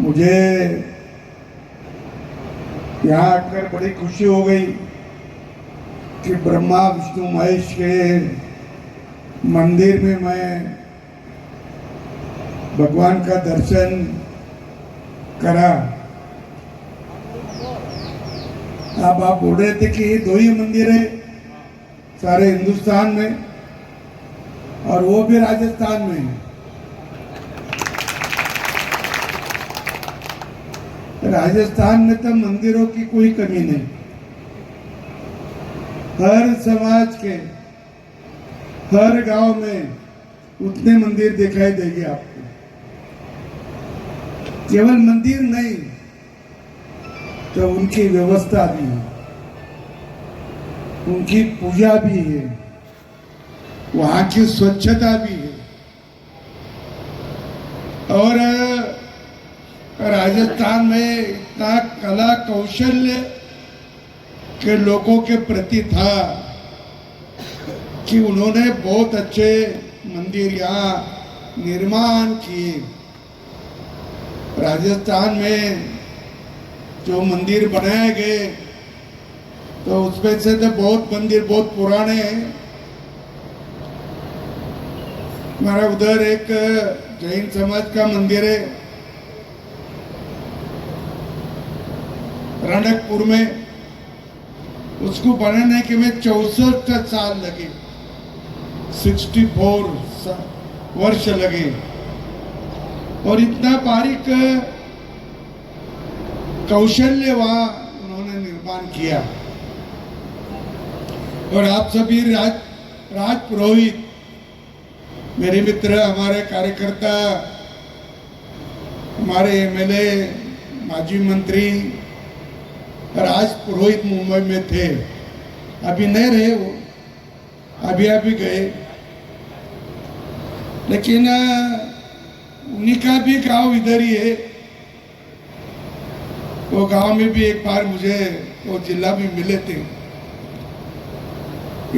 मुझे यहाँ आकर बड़ी खुशी हो गई कि ब्रह्मा विष्णु महेश के मंदिर में मैं भगवान का दर्शन करा। अब आप बोल रहे थे कि दो ही मंदिर है सारे हिंदुस्तान में और वो भी राजस्थान में है। राजस्थान में तो मंदिरों की कोई कमी नहीं, हर समाज के हर गांव में उतने मंदिर दिखाई देंगे आपको। केवल मंदिर नहीं तो उनकी व्यवस्था भी है, उनकी पूजा भी है, वहां की स्वच्छता भी है। और राजस्थान में इतना कला कौशल्य के लोगों के प्रति था कि उन्होंने बहुत अच्छे मंदिर यहाँ निर्माण किए। राजस्थान में जो मंदिर बनाए गए तो उसमें से तो बहुत मंदिर बहुत पुराने हैं। हमारा उधर एक जैन समाज का मंदिर है रणकपुर में, उसको बनाने के में 64 साल लगे, 64 वर्ष लगे। और इतना बारीक कौशल्य वहां उन्होंने निर्माण किया। और आप सभी राज पुरोहित, मेरे मित्र, हमारे कार्यकर्ता, हमारे एमएलए, माजी मंत्री राज पुरोहित मुंबई में थे, अभी नहीं रहे वो, अभी गए। लेकिन उन्हीं का भी गांव इधर ही है। वो गांव में भी एक बार मुझे वो जिला में मिले थे,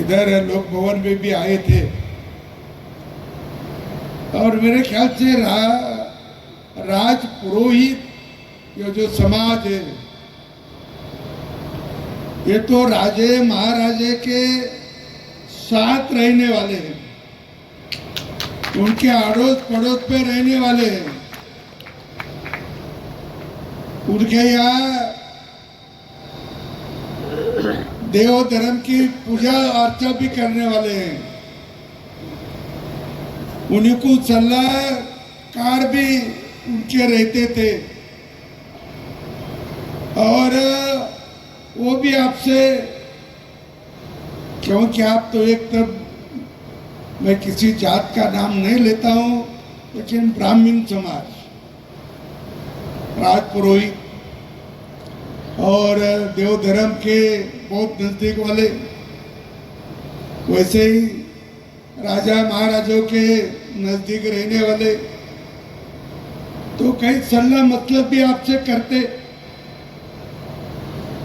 इधर लोक भवन में भी आए थे। और मेरे ख्याल से राज पुरोहित ये जो समाज है, ये तो राजे महाराजे के साथ रहने वाले हैं, उनके अड़ोस पड़ोस पे रहने वाले हैं, उनके यहाँ देव धर्म की पूजा अर्चा भी करने वाले हैं, उन्हीं को सलाहकार भी उनके रहते थे। और वो भी आपसे, क्योंकि आप तो एक तब, मैं किसी जात का नाम नहीं लेता हूं, लेकिन ब्राह्मण समाज, राज पुरोहित और देव धर्म के बहुत नजदीक वाले, वैसे ही राजा महाराजों के नजदीक रहने वाले, तो कई सलाह मतलब भी आपसे करते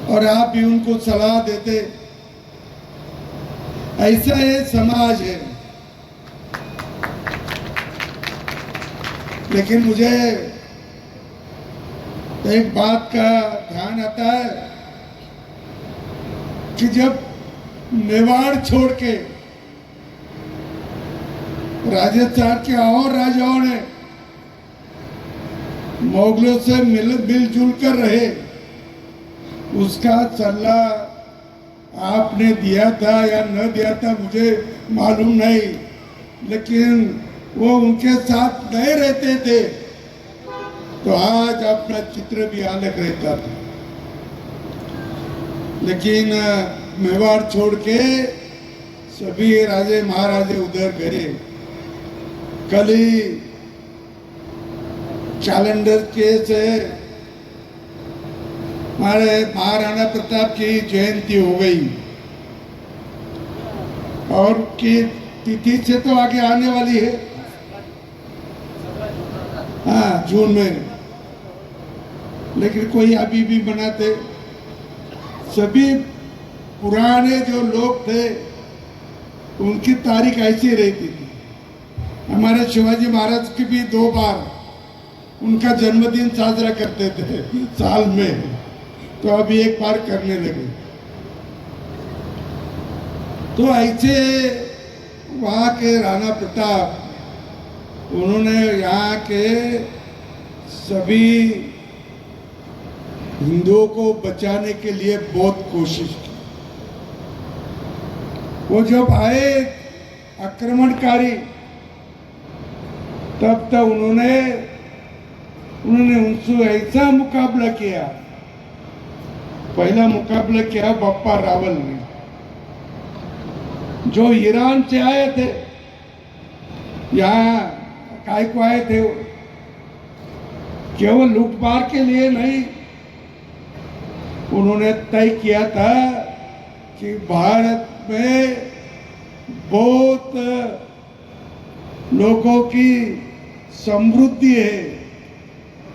और आप भी उनको सलाह देते। ऐसा ये समाज है। लेकिन मुझे एक बात का ध्यान आता है कि जब मेवाड़ छोड़ के राजस्थान के और राजाओं ने मुगलों से मिलजुल कर रहे, उसका सलाह आपने दिया था या न दिया था मुझे मालूम नहीं, लेकिन वो उनके साथ नहीं रहते थे तो आज अपना चित्र भी अलग रहता था। लेकिन मेवाड़ छोड़ के सभी राजे महाराजे उधर गए। कल ही कैलेंडर के से हमारे महाराणा प्रताप की जयंती हो गई और की तिथि से तो आगे आने वाली है, हाँ, जून में। लेकिन कोई अभी भी मनाते। सभी पुराने जो लोग थे उनकी तारीख ऐसी रहती थी। हमारे शिवाजी महाराज की भी 2 बार उनका जन्मदिन साजरा करते थे साल में, तो अभी एक बार करने लगे। तो ऐसे वहाँ के राणा प्रताप, उन्होंने यहाँ के सभी हिंदुओं को बचाने के लिए बहुत कोशिश की। वो जब आए आक्रमणकारी, तब तक उन्होंने उनसे ऐसा मुकाबला किया। पहला मुकाबला किया बप्पा रावल ने, जो ईरान से आए थे, यहाँ काय को आए थे, केवल लूटमार के लिए नहीं। उन्होंने तय किया था कि भारत में बहुत लोगों की समृद्धि है,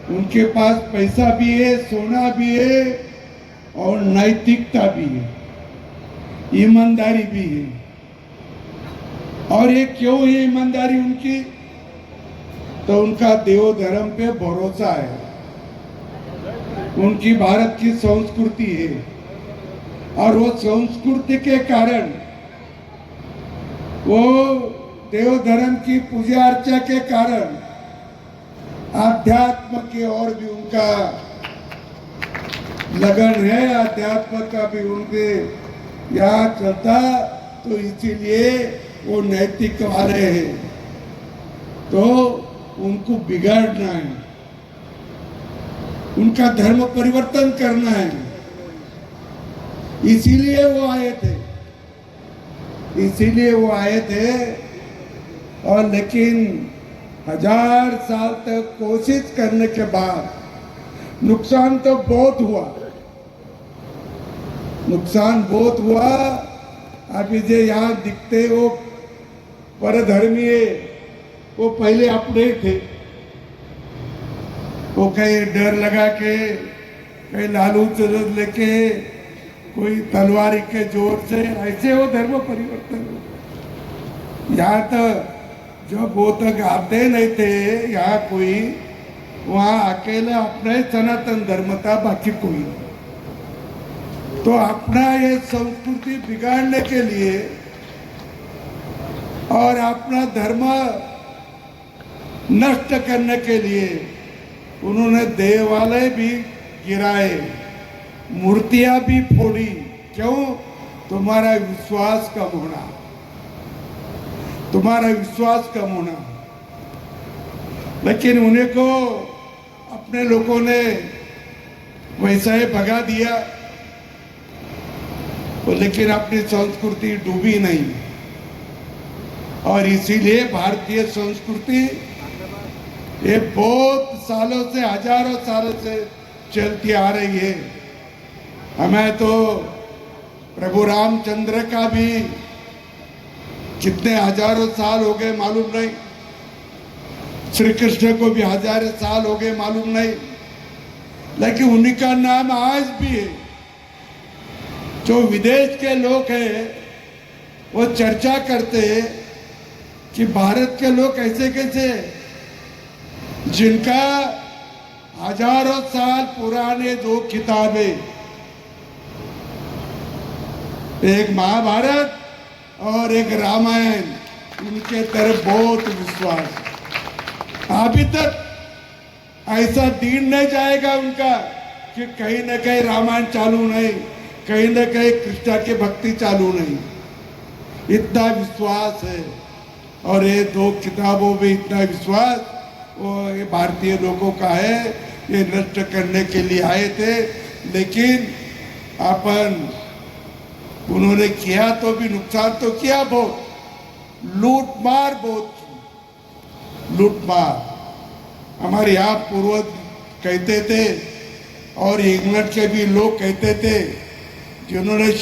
उनके पास पैसा भी है, सोना भी है और नैतिकता भी है, ईमानदारी भी है। और ये क्यों है ईमानदारी उनकी? तो उनका देव धर्म पे भरोसा है, उनकी भारत की संस्कृति है, और वो संस्कृति के कारण, वो देव धर्म की पूजा अर्चा के कारण आध्यात्म की ओर भी उनका लगन है, आध्यात्म का भी उनके यहाँ चलता। तो इसीलिए वो नैतिक वाले हैं, तो उनको बिगाड़ना है, उनका धर्म परिवर्तन करना है, इसीलिए वो आए थे, इसीलिए वो आए थे। और लेकिन 1000 साल तक कोशिश करने के बाद नुकसान तो बहुत हुआ, नुकसान बहुत हुआ। अभी जो यहाँ दिखते वो परधर्मी, वो पहले अपने थे, वो कहीं डर लगा के, कहीं लालू चरस लेके, कोई तलवारी के जोर से, ऐसे वो धर्म परिवर्तन हो। यहाँ तो जब वो तक आते नहीं थे यहाँ कोई, वहाँ अकेला अपना ही सनातन धर्म था, बाकी कोई नहीं। तो अपना ये संस्कृति बिगाड़ने के लिए और अपना धर्म नष्ट करने के लिए उन्होंने देवालय भी गिराए, मूर्तियां भी फोड़ी। क्यों? तुम्हारा विश्वास कम होना, तुम्हारा विश्वास कम होना। लेकिन उन्हें को अपने लोगों ने वैसा ही भगा दिया, लेकिन अपनी संस्कृति डूबी नहीं। और इसीलिए भारतीय संस्कृति ये बहुत सालों से, हजारों सालों से चलती आ रही है। हमें तो प्रभु रामचंद्र का भी कितने हजारों साल हो गए मालूम नहीं, श्री कृष्ण को भी हजारों साल हो गए मालूम नहीं, लेकिन उन्हीं का नाम आज भी है। जो विदेश के लोग हैं वो चर्चा करते हैं कि भारत के लोग कैसे कैसे, जिनका हजारों साल पुराने 2 किताबें, एक महाभारत और एक रामायण, उनके तरफ बहुत विश्वास। अभी तक ऐसा दिन नहीं जाएगा उनका कि कहीं न कहीं रामायण चालू नहीं, कहीं न कहीं कृष्ण की भक्ति चालू नहीं। इतना विश्वास है, और ये 2 किताबों में इतना विश्वास वो ये भारतीय लोगों का है। ये नष्ट करने के लिए आए थे, लेकिन अपन उन्होंने किया तो भी नुकसान तो किया बहुत, लूटमार बहुत की, लूटमार। हमारे यहाँ पूर्वज कहते थे और इंग्लैंड के भी लोग कहते थे, जिन्होंने